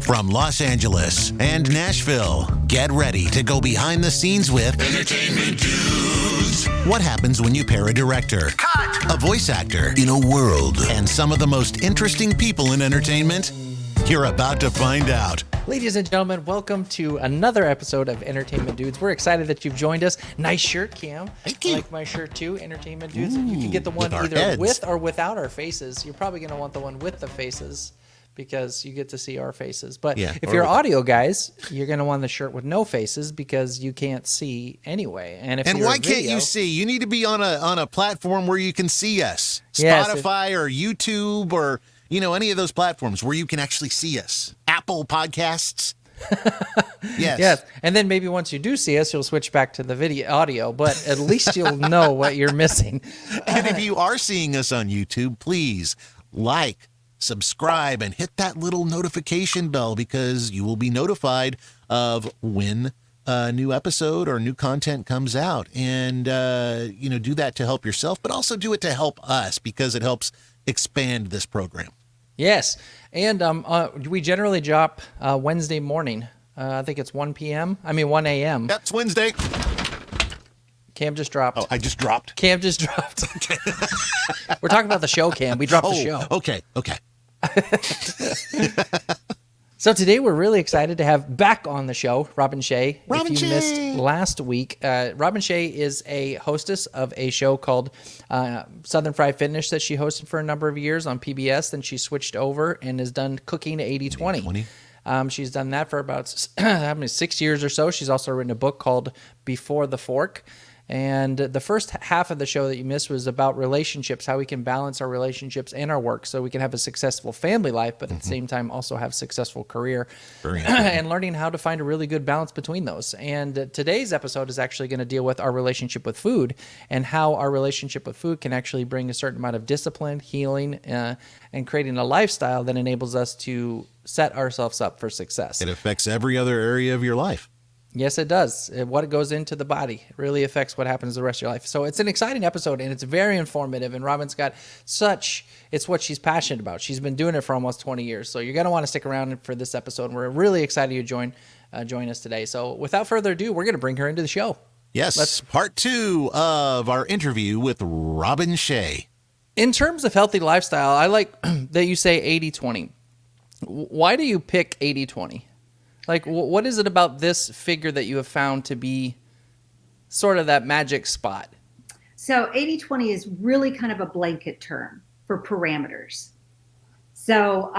From Los Angeles and Nashville, get ready to go behind the scenes with Entertainment Dudes. What happens when you pair a director, a voice actor in a world, and some of the most interesting people in entertainment? You're about to find out. Ladies and gentlemen, welcome to another episode of Entertainment Dudes. We're excited that you've joined us. Nice shirt, Cam. Thank you. I like my shirt too, Entertainment Dudes. You can get the one either heads. with or without our faces. You're probably going to want the one with the faces because you get to see our faces. But if you're audio guys, you're going to want the shirt with no faces because you can't see anyway. And why can't you see? You need to be on a platform where you can see us. Yes, Spotify or YouTube or any of those platforms where you can actually see us. Apple Podcasts. Yes. And then maybe once you do see us, you'll switch back to the audio, but at least you'll know what you're missing. And if you are seeing us on YouTube, please like, subscribe, and hit that little notification bell because you will be notified of when a new episode or new content comes out. And, do that to help yourself, but also do it to help us because it helps expand this program. Yes. And we generally drop Wednesday morning. I think it's 1 a.m. That's Wednesday. Cam just dropped. Oh, I just dropped? Cam just dropped. Okay. We're talking about the show, Cam. We dropped the show. Okay. So today we're really excited to have back on the show Robin Shea. Robin Shea. Missed last week, Robin Shea is a hostess of a show called Southern Fried Fitness that she hosted for a number of years on PBS. Then she switched over and has done Cooking 80/20. She's done that for about 6 years or so. She's also written a book called Before the Fork. And the first half of the show that you missed was about relationships, how we can balance our relationships and our work so we can have a successful family life, but at the same time also have a successful career and learning how to find a really good balance between those. And today's episode is actually going to deal with our relationship with food and how our relationship with food can actually bring a certain amount of discipline, healing, and creating a lifestyle that enables us to set ourselves up for success. It affects every other area of your life. Yes, it does. What goes into the body really affects what happens the rest of your life. So it's an exciting episode, and it's very informative. And Robin's got it's what she's passionate about. She's been doing it for almost 20 years. So you're going to want to stick around for this episode. We're really excited you join us today. So without further ado, we're going to bring her into the show. Yes, part 2 of our interview with Robin Shea. In terms of healthy lifestyle, I like that you say 80/20. Why do you pick 80/20? Like, what is it about this figure that you have found to be sort of that magic spot? So 80/20 is really kind of a blanket term for parameters. So,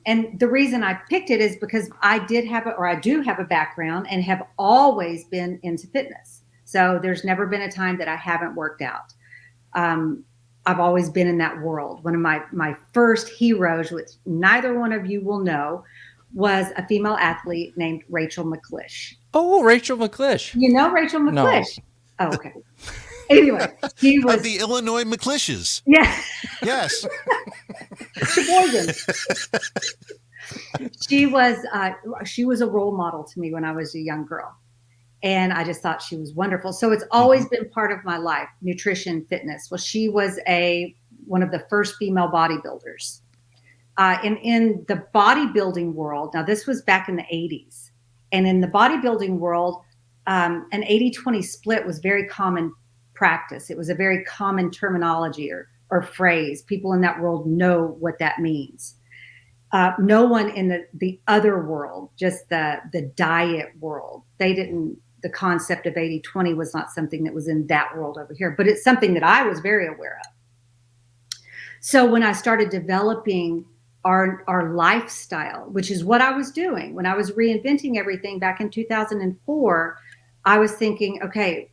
and the reason I picked it is because I do have a background and have always been into fitness. So there's never been a time that I haven't worked out. I've always been in that world. One of my first heroes, which neither one of you will know, was a female athlete named Rachel McClish. Oh, Rachel McClish. You know Rachel McClish? No. Oh, okay. Anyway, he was of the Illinois McClishes. Yeah. Yes. Sheboygan. She was a role model to me when I was a young girl. And I just thought she was wonderful. So it's always been part of my life, nutrition, fitness. Well, she was one of the first female bodybuilders. In the bodybuilding world, now this was back in the 80s, and in the bodybuilding world, an 80/20 split was very common practice. It was a very common terminology or phrase. People in that world know what that means. No one in the other world, just the diet world, the concept of 80/20 was not something that was in that world over here, but it's something that I was very aware of. So when I started developing our lifestyle, which is what I was doing when I was reinventing everything back in 2004, I was thinking, okay,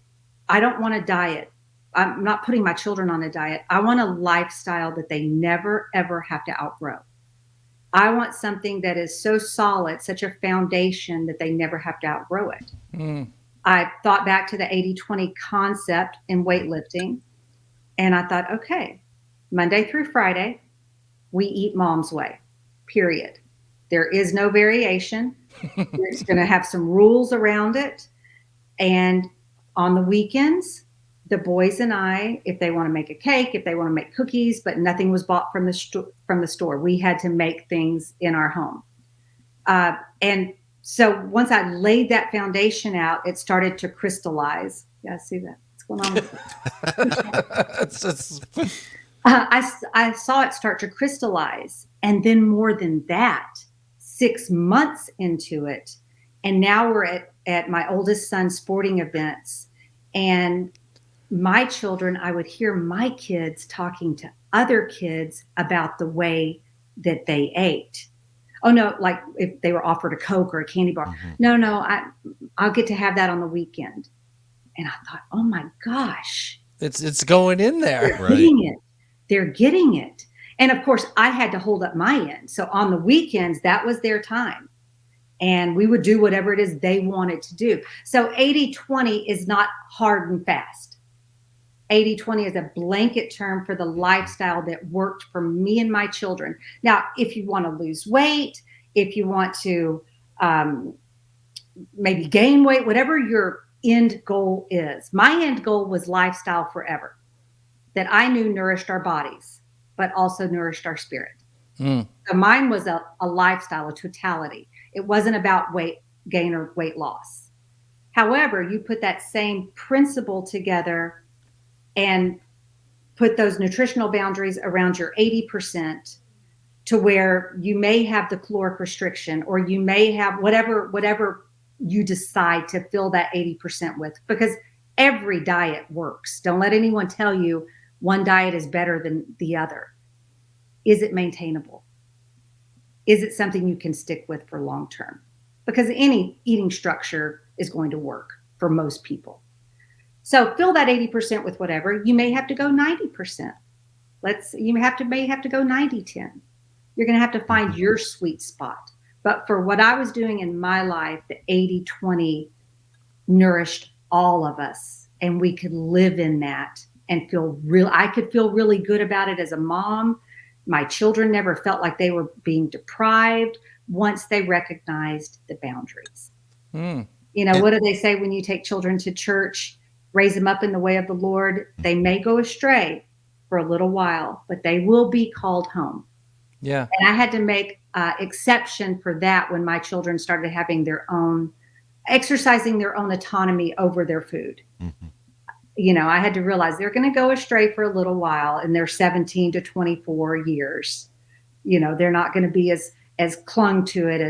I don't want a diet. I'm not putting my children on a diet. I want a lifestyle that they never, ever have to outgrow. I want something that is so solid, such a foundation that they never have to outgrow it. I thought back to the 80/20 concept in weightlifting, and I thought, okay, Monday through Friday, we eat mom's way, period. There is no variation. It's going to have some rules around it. And on the weekends, the boys and I, if they want to make a cake, if they want to make cookies, but nothing was bought from the store. We had to make things in our home. And so once I laid that foundation out, it started to crystallize. Yeah, see that? What's going on with it? I saw it start to crystallize. And then more than that, 6 months into it, and now we're at my oldest son's sporting events. And my children, I would hear my kids talking to other kids about the way that they ate. Oh no, like if they were offered a Coke or a candy bar. No, I'll get to have that on the weekend. And I thought, oh my gosh. It's going in there. They're getting it. They're getting it. And of course, I had to hold up my end. So on the weekends, that was their time. And we would do whatever it is they wanted to do. So 80-20 is not hard and fast. 80-20 is a blanket term for the lifestyle that worked for me and my children. Now, if you want to lose weight, if you want to maybe gain weight, whatever your end goal is. My end goal was lifestyle forever, that I knew nourished our bodies, but also nourished our spirit. So mine was a lifestyle, a totality. It wasn't about weight gain or weight loss. However, you put that same principle together and put those nutritional boundaries around your 80% to where you may have the caloric restriction, or you may have whatever you decide to fill that 80% with, because every diet works. Don't let anyone tell you one diet is better than the other. Is it maintainable? Is it something you can stick with for long term? Because any eating structure is going to work for most people. So fill that 80% with whatever. You may have to go 90%. You may have to go 90-10. You're going to have to find your sweet spot. But for what I was doing in my life, the 80-20 nourished all of us, and we could live in that and I could feel really good about it as a mom. My children never felt like they were being deprived once they recognized the boundaries. What do they say when you take children to church, raise them up in the way of the Lord? They may go astray for a little while, but they will be called home. Yeah. And I had to make exception for that when my children started having exercising their own autonomy over their food. I had to realize they're going to go astray for a little while in their 17 to 24 years. They're not going to be as clung to it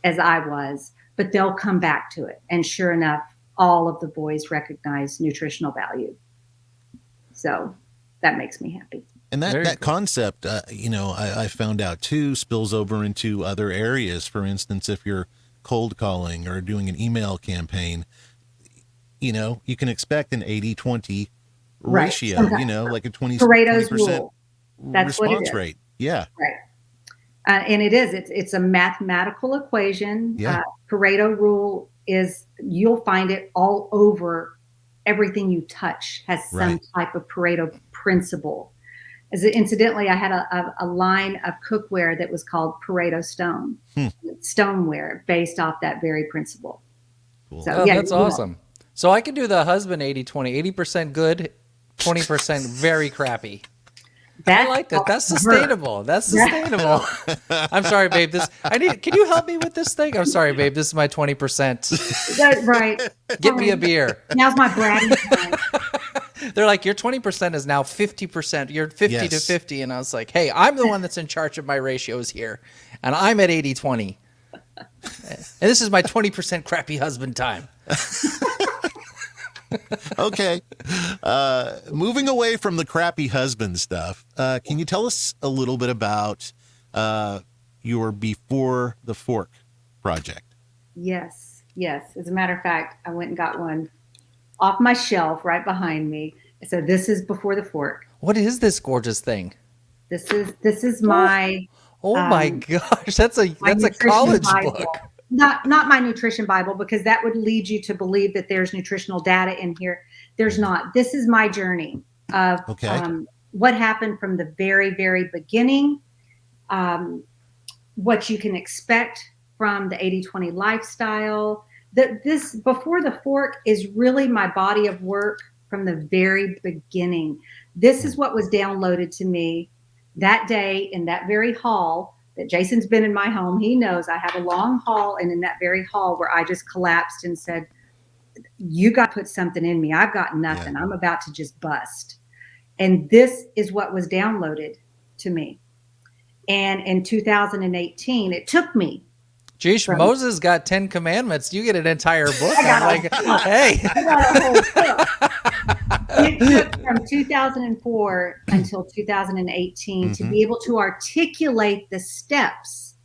as I was, but they'll come back to it. And sure enough, all of the boys recognize nutritional value. So that makes me happy. And that concept, I found out too, spills over into other areas. For instance, if you're cold calling or doing an email campaign, you can expect an 80-20 ratio, like a 20% Pareto's rule. That's response what it is. rate. Yeah. Right. And it is. It's a mathematical equation. Yeah. Pareto rule you'll find it all over everything you touch has some type of Pareto principle. Incidentally, I had a line of cookware that was called Pareto Stone, stoneware, based off that very principle. Cool. So, that's awesome. So I can do the husband 80-20, 80% good, 20% very crappy. I like that. That's sustainable. I'm sorry, babe. Can you help me with this thing? I'm sorry, babe. This is my 20%. That's right. Get me a beer. Now's my bragging time. They're like, your 20% is now 50%. You're 50 to 50. And I was like, hey, I'm the one that's in charge of my ratios here. And I'm at 80-20. And this is my 20% crappy husband time. Okay. Moving away from the crappy husband stuff, can you tell us a little bit about your Before the Fork project? Yes. As a matter of fact, I went and got one off my shelf right behind me. So this is Before the Fork. What is this gorgeous thing? This is my. Oh my gosh, that's a college Bible. book. Not my nutrition Bible, because that would lead you to believe that there's nutritional data in here. There's not. This is my journey of what happened from the very, very beginning, what you can expect from the 80-20 lifestyle. This Before the Fork is really my body of work from the very beginning. This is what was downloaded to me that day in that very hall that Jason's been in my home. He knows I have a long hall, and in that very hall where I just collapsed and said, you got to put something in me. I've got nothing. Yeah. I'm about to just bust. And this is what was downloaded to me. And in 2018, it took me. Geesh, Moses got 10 commandments. You get an entire book. I'm like, hey. I got a whole book. It took from 2004 until 2018 to be able to articulate the steps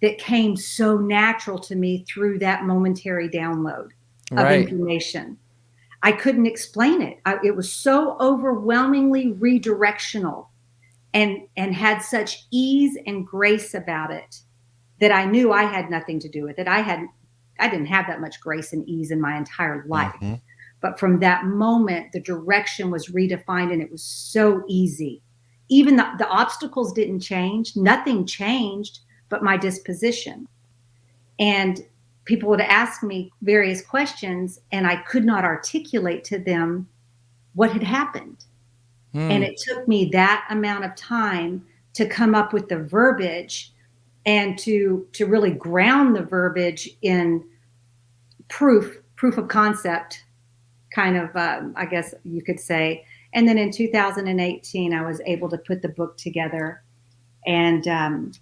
that came so natural to me through that momentary download of information. I couldn't explain it. It was so overwhelmingly redirectional and had such ease and grace about it that I knew I had nothing to do with it. I didn't have that much grace and ease in my entire life. But from that moment, the direction was redefined, and it was so easy. Even the obstacles didn't change. Nothing changed but my disposition. And people would ask me various questions, and I could not articulate to them what had happened. And it took me that amount of time to come up with the verbiage and to really ground the verbiage in proof of concept, kind of, I guess you could say. And then in 2018, I was able to put the book together. And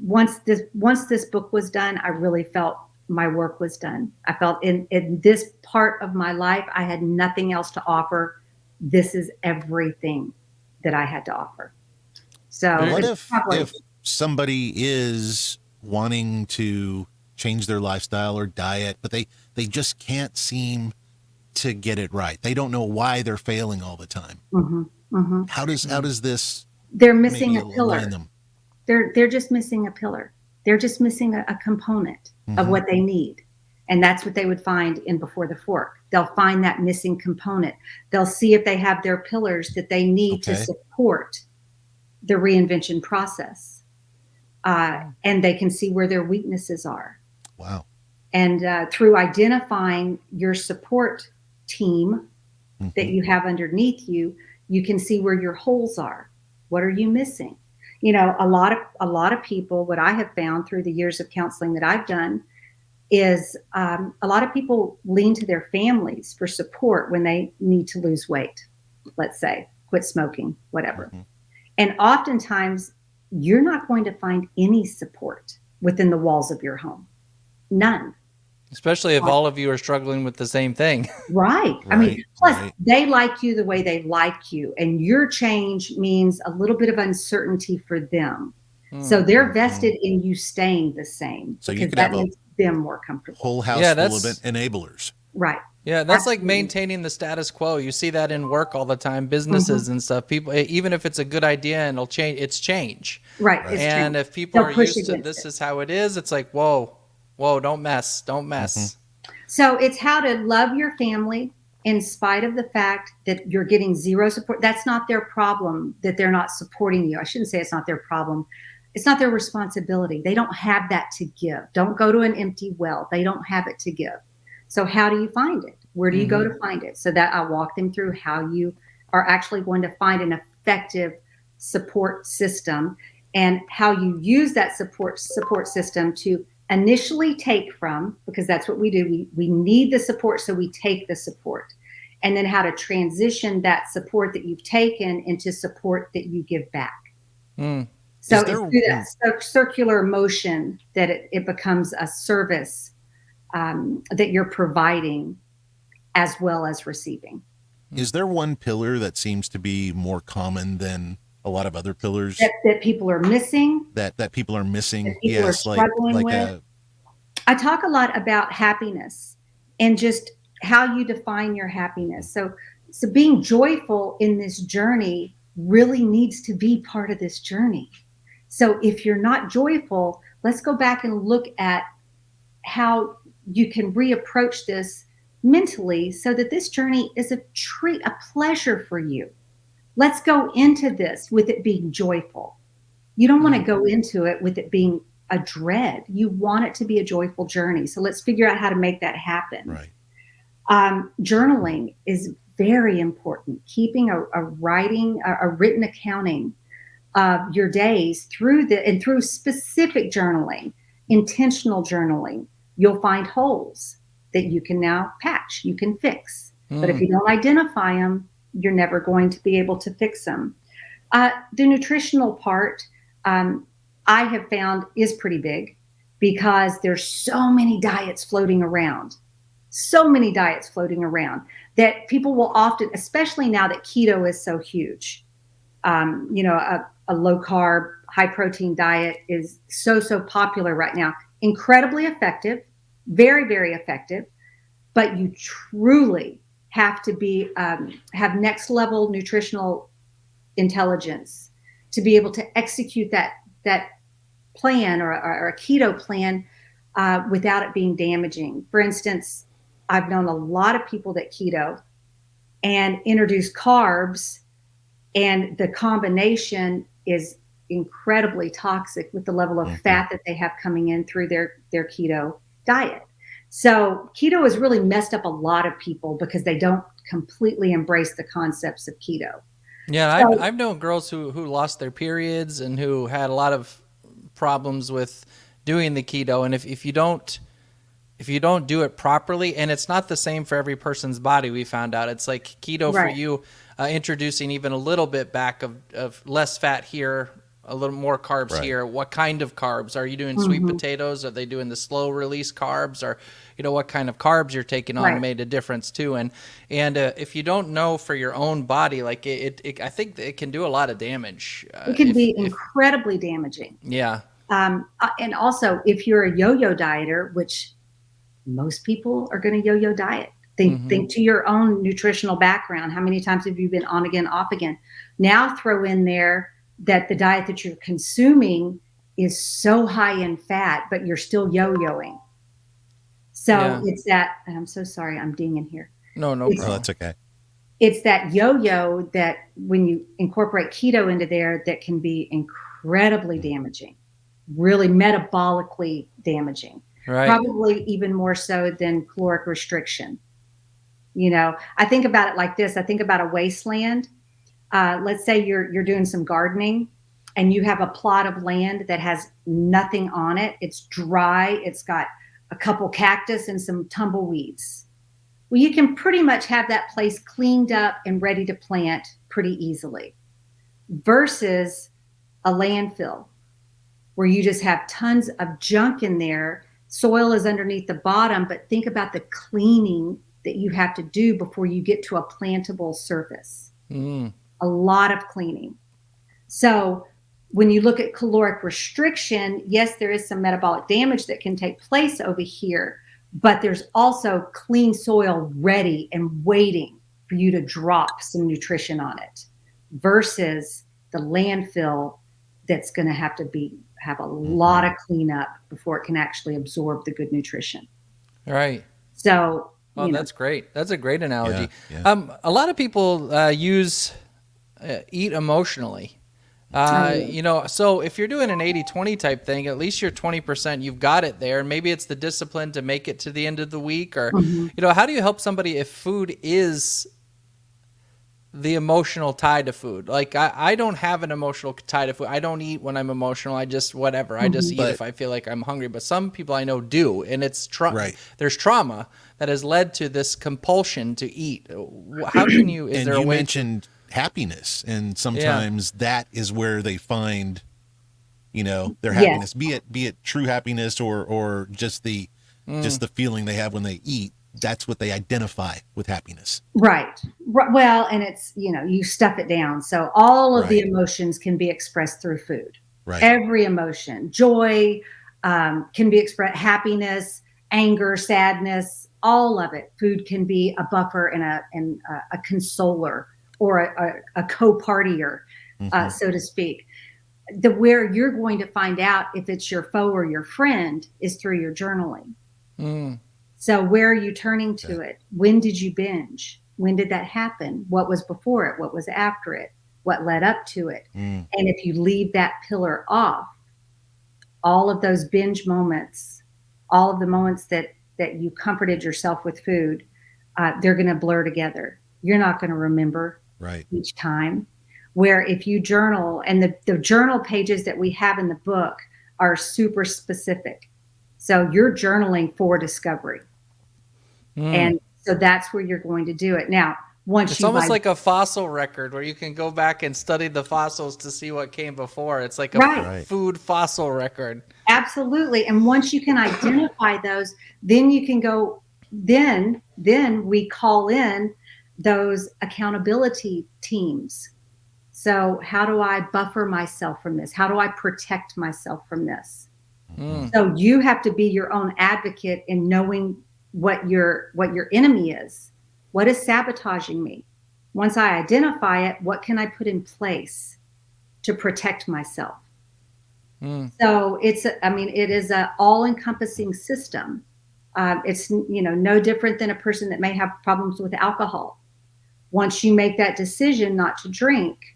once this book was done, I really felt my work was done. I felt in this part of my life, I had nothing else to offer. This is everything that I had to offer. So what if somebody is wanting to change their lifestyle or diet, but they just can't seem to get it right? They don't know why they're failing all the time. How does this? They're missing a pillar. Them? They're just missing a pillar. They're just missing a component of what they need. And that's what they would find in Before the Fork. They'll find that missing component. They'll see if they have their pillars that they need to support the reinvention process. And they can see where their weaknesses are. Wow. And through identifying your support team that you have underneath you, you can see where your holes are. What are you missing? You know, a lot of people, what I have found through the years of counseling that I've done is a lot of people lean to their families for support when they need to lose weight, let's say, quit smoking, whatever. And oftentimes you're not going to find any support within the walls of your home. None. Especially if all of you are struggling with the same thing. Right. I mean, plus they like you the way they like you, and your change means a little bit of uncertainty for them. So they're vested in you staying the same. So because you could that have makes them more comfortable. Whole house full of enablers. Right. Yeah, that's like maintaining the status quo. You see that in work all the time, businesses and stuff. People, even if it's a good idea and it'll change, it's change. Right. And if people are used to this is how it is, it's like, whoa, don't mess. So it's how to love your family in spite of the fact that you're getting zero support. That's not their problem that they're not supporting you. I shouldn't say it's not their problem. It's not their responsibility. They don't have that to give. Don't go to an empty well. They don't have it to give. So how do you find it? Where do you go to find it? So that I walk them through how you are actually going to find an effective support system and how you use that support system to initially take from, because that's what we do. We need the support, so we take the support. And then how to transition that support that you've taken into support that you give back. So it's through that circular motion that it becomes a service that you're providing as well as receiving. Is there one pillar that seems to be more common than a lot of other pillars that people are missing? That people are missing. That people are struggling with. I talk a lot about happiness and just how you define your happiness. So being joyful in this journey really needs to be part of this journey. So if you're not joyful, let's go back and look at how you can reapproach this mentally so that this journey is a treat, a pleasure for you. Let's go into this with it being joyful. You don't want to go into it with it being a dread. You want it to be a joyful journey. So let's figure out how to make that happen. Right. Journaling is very important. Keeping a written accounting of your days through specific journaling, intentional journaling, you'll find holes that you can now patch, you can fix. But if you don't identify them, you're never going to be able to fix them. The nutritional part, I have found is pretty big because there's so many diets floating around, that people will often, especially now that keto is so huge, a low carb, high protein diet is so popular right now. Incredibly effective, very, very effective, but you truly have to be have next level nutritional intelligence to be able to execute that plan or a keto plan without it being damaging. For instance, I've known a lot of people that keto and introduce carbs, and the combination is incredibly toxic with the level of fat that they have coming in through their keto diet. So keto has really messed up a lot of people because they don't completely embrace the concepts of keto. Yeah, So, I've known girls who lost their periods and who had a lot of problems with doing the keto. And if you don't do it properly, and it's not the same for every person's body, we found out. It's like keto for right. you, introducing even a little bit back of less fat here, a little more carbs here. What kind of carbs? Are you doing sweet potatoes? Are they doing the slow release carbs? Or, what kind of carbs you're taking on made a difference too. And if you don't know for your own body, like it I think it can do a lot of damage. It can be incredibly damaging. Yeah. And also, if you're a yo-yo dieter, which most people are going to yo-yo diet. Think to your own nutritional background. How many times have you been on again, off again? Now throw in there that the diet that you're consuming is so high in fat, but you're still yo-yoing. So it's that, and I'm so sorry, I'm dinging here. No problem. That's okay. It's that yo-yo that when you incorporate keto into there, that can be incredibly damaging, really metabolically damaging. Right. Probably even more so than caloric restriction. I think about it like this. I think about a wasteland. Let's say you're doing some gardening and you have a plot of land that has nothing on it. It's dry. It's got a couple cactus and some tumbleweeds. Well, you can pretty much have that place cleaned up and ready to plant pretty easily versus a landfill where you just have tons of junk in there. Soil is underneath the bottom, but think about the cleaning that you have to do before you get to a plantable surface. A lot of cleaning. So when you look at caloric restriction, yes, there is some metabolic damage that can take place over here, but there's also clean soil ready and waiting for you to drop some nutrition on it versus the landfill that's going to have a lot of cleanup before it can actually absorb the good nutrition. Right. So, that's great. That's a great analogy. Yeah. A lot of people eat emotionally. So if you're doing an 80-20 type thing, at least you're 20%, you've got it there. And maybe it's the discipline to make it to the end of the week, or, how do you help somebody if food is the emotional tie to food? Like I don't have an emotional tie to food. I don't eat when I'm emotional. I just, whatever. I just eat if I feel like I'm hungry. But some people I know do. And it's there's trauma that has led to this compulsion to eat. How can you, is and there a you way mentioned happiness, and sometimes that is where they find, their happiness, be it true happiness or just the feeling they have when they eat. That's what they identify with happiness. Right. Well, and it's, you stuff it down. So all of the emotions can be expressed through food. Right. Every emotion, joy can be expressed, happiness, anger, sadness, all of it. Food can be a buffer and a consoler or a co-partier, so to speak. Where you're going to find out if it's your foe or your friend is through your journaling. So where are you turning to it? When did you binge? When did that happen? What was before it? What was after it? What led up to it? And if you leave that pillar off, all of those binge moments, all of the moments that you comforted yourself with food, they're going to blur together. You're not going to remember each time. where if you journal, and the journal pages that we have in the book are super specific. So you're journaling for discovery. And so that's where you're going to do it. Now, it's almost like a fossil record where you can go back and study the fossils to see what came before. It's like a food fossil record. Absolutely. And once you can identify those, then you can go, then we call in those accountability teams. So how do I buffer myself from this? How do I protect myself from this? So you have to be your own advocate in knowing what your enemy is. What is sabotaging me? Once I identify it, what can I put in place to protect myself? So it is a all-encompassing system. It's no different than a person that may have problems with alcohol. Once you make that decision not to drink,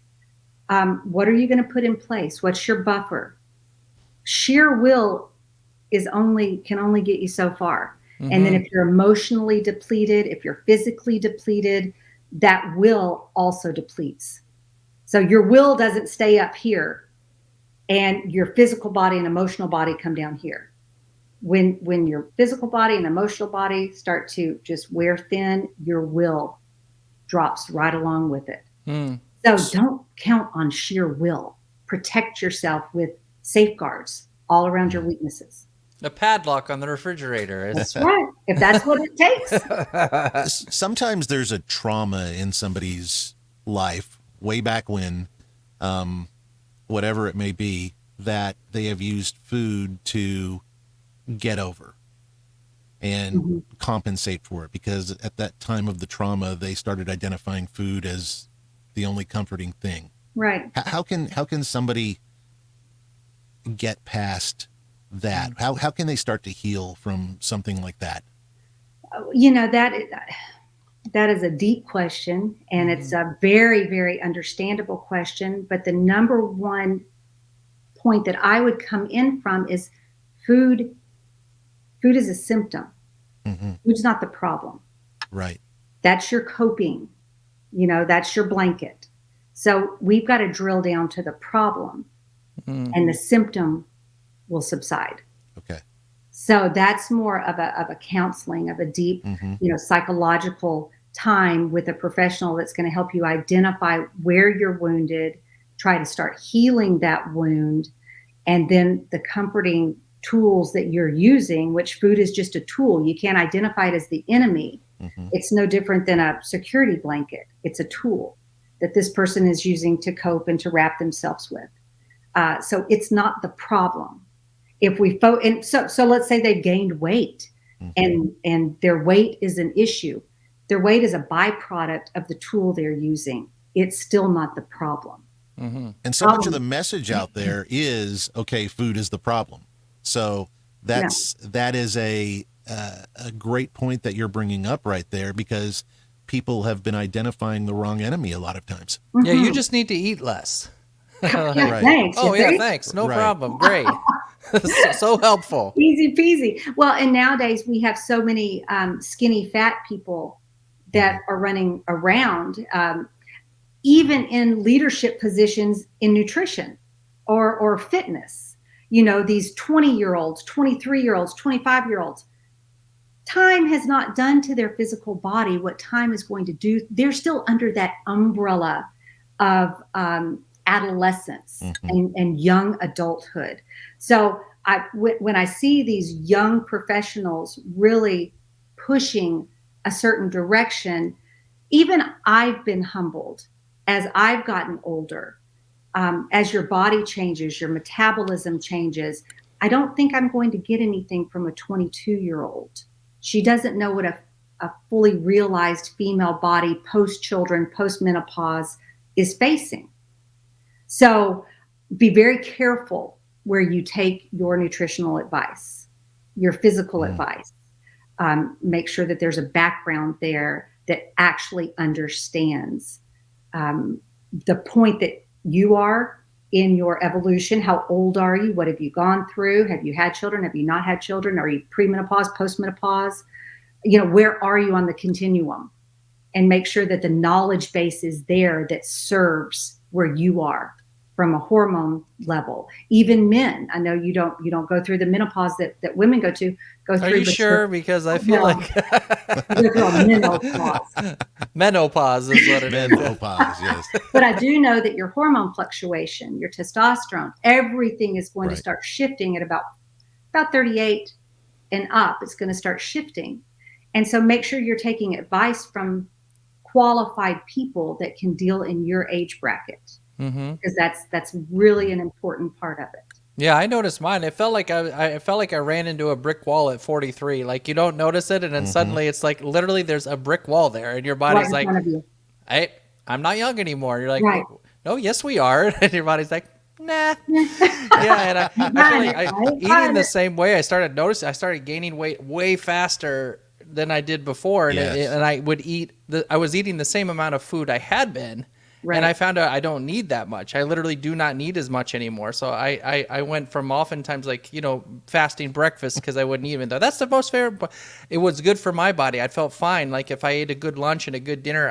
what are you going to put in place? What's your buffer? Sheer will can only get you so far. And then if you're emotionally depleted, if you're physically depleted, that will also depletes. So your will doesn't stay up here, and your physical body and emotional body come down here. When your physical body and emotional body start to just wear thin, your will drops right along with it. So don't count on sheer will. Protect yourself with safeguards all around your weaknesses. A padlock on the refrigerator. That's right. If that's what it takes. Sometimes there's a trauma in somebody's life way back when, whatever it may be, that they have used food to get over and compensate for it, because at that time of the trauma, they started identifying food as the only comforting thing. Right. How can somebody get past that? How can they start to heal from something like that? That is a deep question, and it's a very, very understandable question. But the number one point that I would come in from is food is a symptom. Food's not the problem. Right. That's your coping. That's your blanket. So we've got to drill down to the problem, and the symptom will subside. Okay. So that's more of a counseling, of a deep, psychological time with a professional that's going to help you identify where you're wounded, try to start healing that wound, and then the comforting tools that you're using, which food is just a tool. You can't identify it as the enemy. It's no different than a security blanket. It's a tool that this person is using to cope and to wrap themselves with. So it's not the problem. If we so let's say they've gained weight, and their weight is an issue. Their weight is a byproduct of the tool they're using. It's still not the problem. And so much of the message out there is, okay, food is the problem. So that is a great point that you're bringing up right there, because people have been identifying the wrong enemy a lot of times. Yeah, you just need to eat less. Right. Thanks. Oh, yeah, thanks. No problem. Great. so helpful. Easy peasy. Well, and nowadays we have so many skinny fat people that are running around, even in leadership positions in nutrition or fitness. These 20-year-olds, 23-year-olds, 25-year-olds. Time has not done to their physical body what time is going to do. They're still under that umbrella of adolescence and young adulthood. So when I see these young professionals really pushing a certain direction, even I've been humbled as I've gotten older. As your body changes, your metabolism changes. I don't think I'm going to get anything from a 22-year-old. She doesn't know what a fully realized female body post-children, post-menopause is facing. So be very careful where you take your nutritional advice, your physical advice. Make sure that there's a background there that actually understands the point that you are in your evolution. How old are you? What have you gone through? Have you had children? Have you not had children? Are you premenopause, postmenopause? Where are you on the continuum? And make sure that the knowledge base is there that serves where you are from a hormone level. Even men, I know you don't go through the menopause that women go through. Are you but sure? Because I feel like you go through a menopause. menopause is what it is. Menopause, yes. But I do know that your hormone fluctuation, your testosterone, everything is going to start shifting at about 38 and up. It's going to start shifting. And so make sure you're taking advice from qualified people that can deal in your age bracket, because that's really an important part of it. Yeah, I noticed mine. It felt like I felt like I ran into a brick wall at 43. Like you don't notice it, and then suddenly it's like literally there's a brick wall there, and your body's Right in like, front of you. I'm not young anymore. You're like, Right. no, yes we are, and your body's like, nah. Yeah, and I feel like eating the same way. I started gaining weight way faster than I did before, and and I would I was eating the same amount of food I had been. Right. And I found out I don't need that much. I literally do not need as much anymore. So I went from oftentimes like, fasting breakfast because I wouldn't eat it. That's the most favorite. But it was good for my body. I felt fine. Like if I ate a good lunch and a good dinner,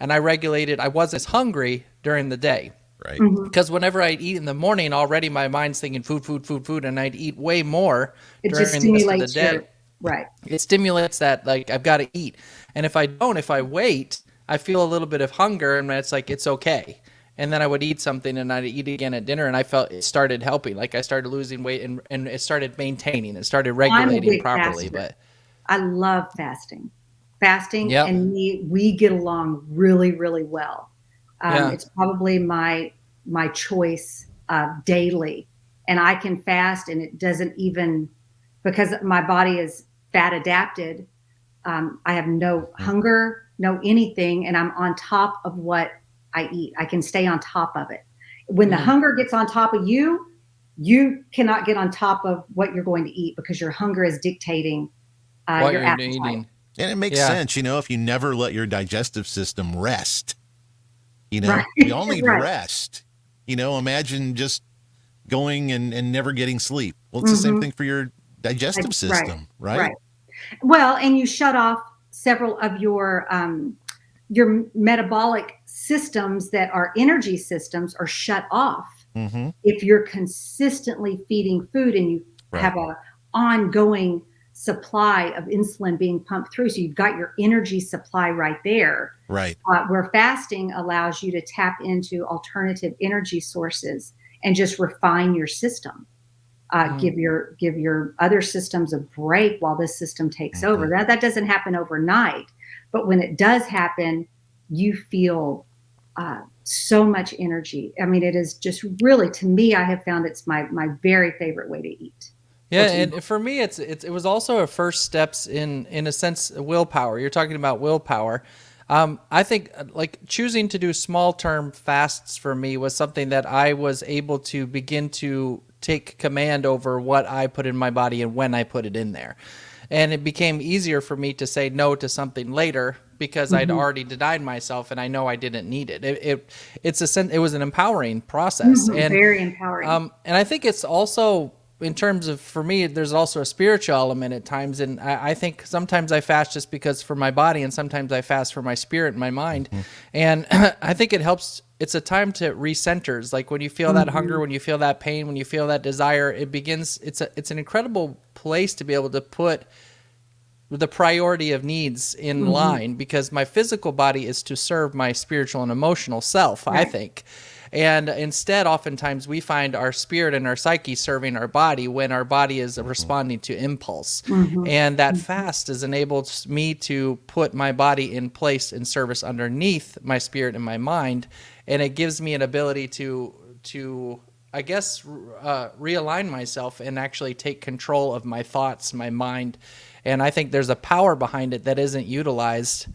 I regulated. I wasn't as hungry during the day. Right. Because whenever I'd eat in the morning, already my mind's thinking food, and I'd eat way more during the rest of the day. Right. It stimulates that, like, I've got to eat. And if I wait, I feel a little bit of hunger, and it's like, it's okay. And then I would eat something, and I'd eat again at dinner, and I felt it started helping. Like I started losing weight, and it started maintaining. It started regulating properly. Faster. But I love fasting. And we get along really, really well. It's probably my choice daily. And I can fast, and it doesn't even, because my body is fat adapted, I have no hunger, no anything, and I'm on top of what I eat. I can stay on top of it. When the hunger gets on top of you, you cannot get on top of what you're going to eat, because your hunger is dictating your appetite. Eating. And it makes sense, if you never let your digestive system rest. Right. We all need rest. Imagine just going and never getting sleep. Well, it's the same thing for your digestive system, right? Well, and you shut off several of your metabolic systems that are energy systems are shut off. If you're consistently feeding food and you have a ongoing supply of insulin being pumped through, so you've got your energy supply right there. Right. Where fasting allows you to tap into alternative energy sources and just refine your system. Give your other systems a break while this system takes over. That doesn't happen overnight, but when it does happen, you feel so much energy. I mean, it is just really, to me, I have found it's my very favorite way to eat. Yeah, and for me, it was also a first steps in a sense, willpower. You're talking about willpower. I think like choosing to do small term fasts for me was something that I was able to begin to take command over what I put in my body and when I put it in there. And it became easier for me to say no to something later because I'd already denied myself and I know I didn't need it. It was an empowering process. And very empowering. And I think it's also, in terms of, for me, there's also a spiritual element at times. And I think sometimes I fast just because for my body, and sometimes I fast for my spirit and my mind. And I think it helps. It's a time to recenters. Like when you feel that hunger, when you feel that pain, when you feel that desire, it's an incredible place to be able to put the priority of needs in line, because my physical body is to serve my spiritual and emotional self, I think. And instead, oftentimes, we find our spirit and our psyche serving our body when our body is responding to impulse. And that fast has enabled me to put my body in place in service underneath my spirit and my mind. And it gives me an ability to I guess, realign myself and actually take control of my thoughts, my mind. And I think there's a power behind it that isn't utilized.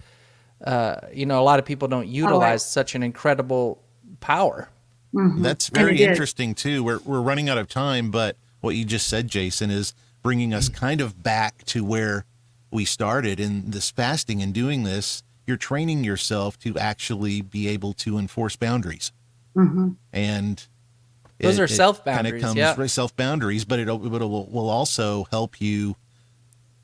A lot of people don't utilize such an incredible power. That's very interesting too. We're running out of time, but what you just said, Jason, is bringing us kind of back to where we started in this fasting and doing this. You're training yourself to actually be able to enforce boundaries, and those are self boundaries. Self boundaries, but it will also help you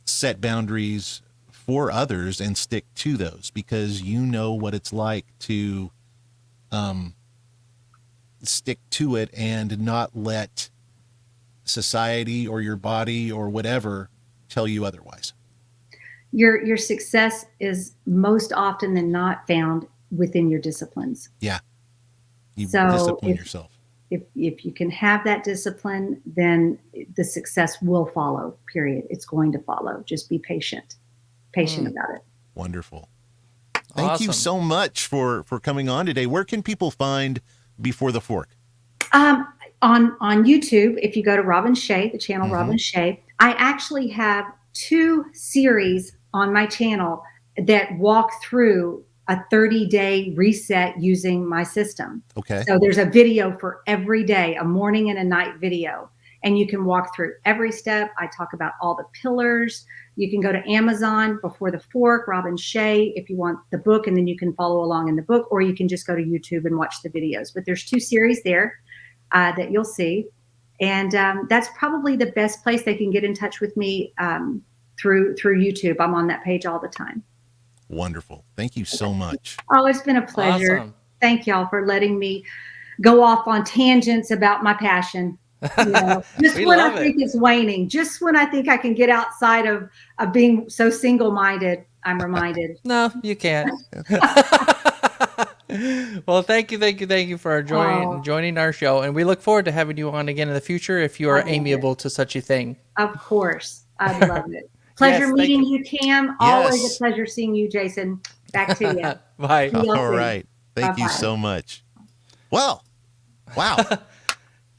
set boundaries for others and stick to those, because you know what it's like to stick to it and not let society or your body or whatever tell you otherwise. Your success is most often than not found within your disciplines. Yeah. You So discipline yourself. If you can have that discipline, then the success will follow, period. It's going to follow. Just be patient about it. Wonderful. Thank you Awesome. so much for coming on today. Where can people find Before the Fork? On YouTube, if you go to Robin Shea, the channel Robin Shea, I actually have 2 series on my channel that walk through a 30-day reset using my system. Okay. So there's a video for every day, a morning and a night video, and you can walk through every step. I talk about all the pillars. You can go to Amazon, Before the Fork, Robin Shea, if you want the book, and then you can follow along in the book, or you can just go to YouTube and watch the videos. But there's 2 series there that you'll see. And that's probably the best place they can get in touch with me through YouTube. I'm on that page all the time. Wonderful. Thank you so much. Oh, it's been a pleasure. Awesome. Thank y'all for letting me go off on tangents about my passion. You know, just We when love I think it's waning, just when I think I can get outside of being so single-minded, I'm reminded. No, you can't. Well, thank you for joining our show, and we look forward to having you on again in the future if you are amiable to such a thing. Of course. I love it. Pleasure Yes, meeting you, Cam. Yes. Always a pleasure seeing you, Jason. Back to you. Bye. TLC. All right. Thank you Bye-bye. so much. Well, wow.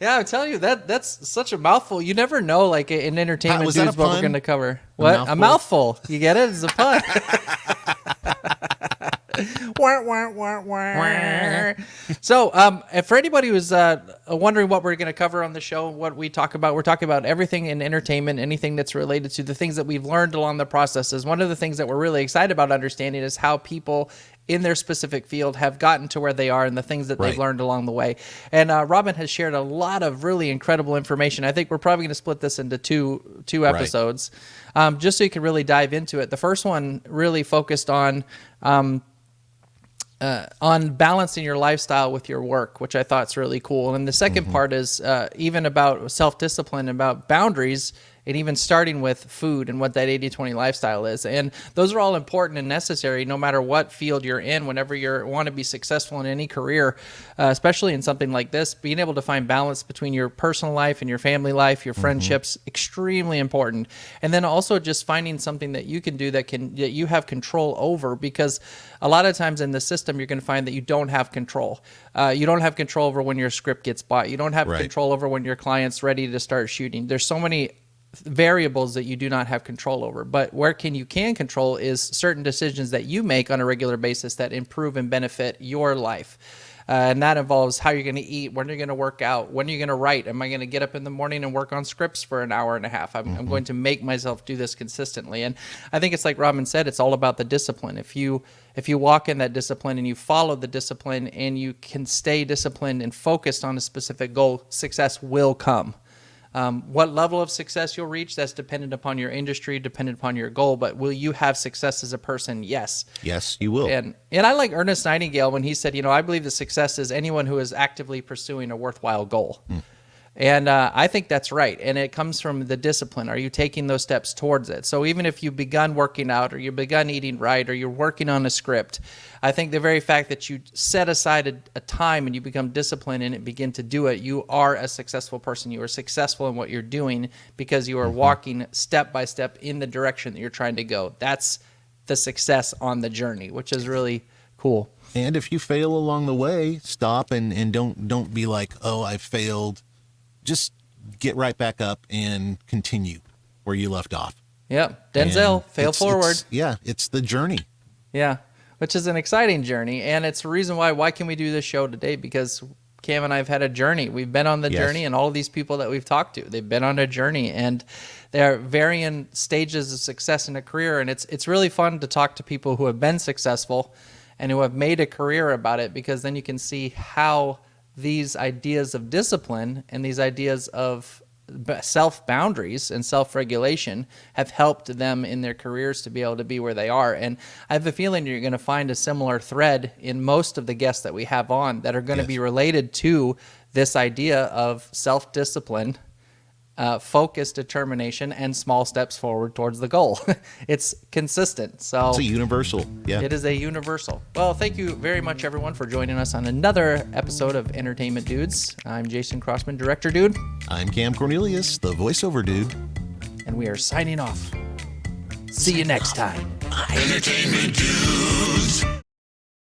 Yeah, I'm telling you that's such a mouthful. You never know, like in entertainment Was that news, a what we're pun? going to cover. What? A mouthful. You get it? It's a pun. Wah, wah, wah, wah. So, for anybody who's wondering what we're going to cover on the show, what we talk about, we're talking about everything in entertainment, anything that's related to the things that we've learned along the processes. One of the things that we're really excited about understanding is how people in their specific field have gotten to where they are and the things that they've Right. learned along the way. And Robin has shared a lot of really incredible information. I think we're probably going to split this into two episodes, just so you can really dive into it. The first one really focused on balancing your lifestyle with your work, which I thought is really cool. And the second part is even about self-discipline, about boundaries, and even starting with food and what that 80-20 lifestyle is. And those are all important and necessary no matter what field you're in. Whenever you want to be successful in any career, especially in something like this, being able to find balance between your personal life and your family life, your friendships, extremely important. And then also just finding something that you can do that you have control over, because a lot of times in the system, you're going to find that you don't have control. You don't have control over when your script gets bought. You don't have Right. control over when your client's ready to start shooting. There's so many variables that you do not have control over. But where you can control is certain decisions that you make on a regular basis that improve and benefit your life. And that involves how you're going to eat, when you're going to work out, when you're going to write. Am I going to get up in the morning and work on scripts for an hour and a half? I'm going to make myself do this consistently. And I think it's like Robin said, it's all about the discipline. If you walk in that discipline and you follow the discipline and you can stay disciplined and focused on a specific goal, success will come. What level of success you'll reach, that's dependent upon your industry, dependent upon your goal. But will you have success as a person? Yes. Yes, you will. And I like Ernest Nightingale when he said, I believe that success is anyone who is actively pursuing a worthwhile goal. And I think that's right. And it comes from the discipline. Are you taking those steps towards it? So even if you've begun working out or you've begun eating right or you're working on a script, I think the very fact that you set aside a time and you become disciplined and begin to do it, you are a successful person. You are successful in what you're doing because you are walking step by step in the direction that you're trying to go. That's the success on the journey, which is really cool. And if you fail along the way, stop and don't be like, oh, I failed. Just get right back up and continue where you left off. Yeah. Denzel, And fail forward. It's the journey. Yeah, which is an exciting journey. And it's the reason why can we do this show today? Because Cam and I have had a journey. We've been on the journey, and all of these people that we've talked to, they've been on a journey, and there are varying stages of success in a career. And it's really fun to talk to people who have been successful and who have made a career about it, because then you can see how these ideas of discipline and these ideas of self-boundaries and self-regulation have helped them in their careers to be able to be where they are. And I have a feeling you're going to find a similar thread in most of the guests that we have on that are going to be related to this idea of self-discipline, focus, determination, and small steps forward towards the goal. It's consistent. So It's a universal. Yeah. it is a universal. Well, thank you very much, everyone, for joining us on another episode of Entertainment Dudes. I'm Jason Crossman, Director Dude, I'm Cam Cornelius, the voiceover dude. and we are signing off. See you next time. Entertainment Dude.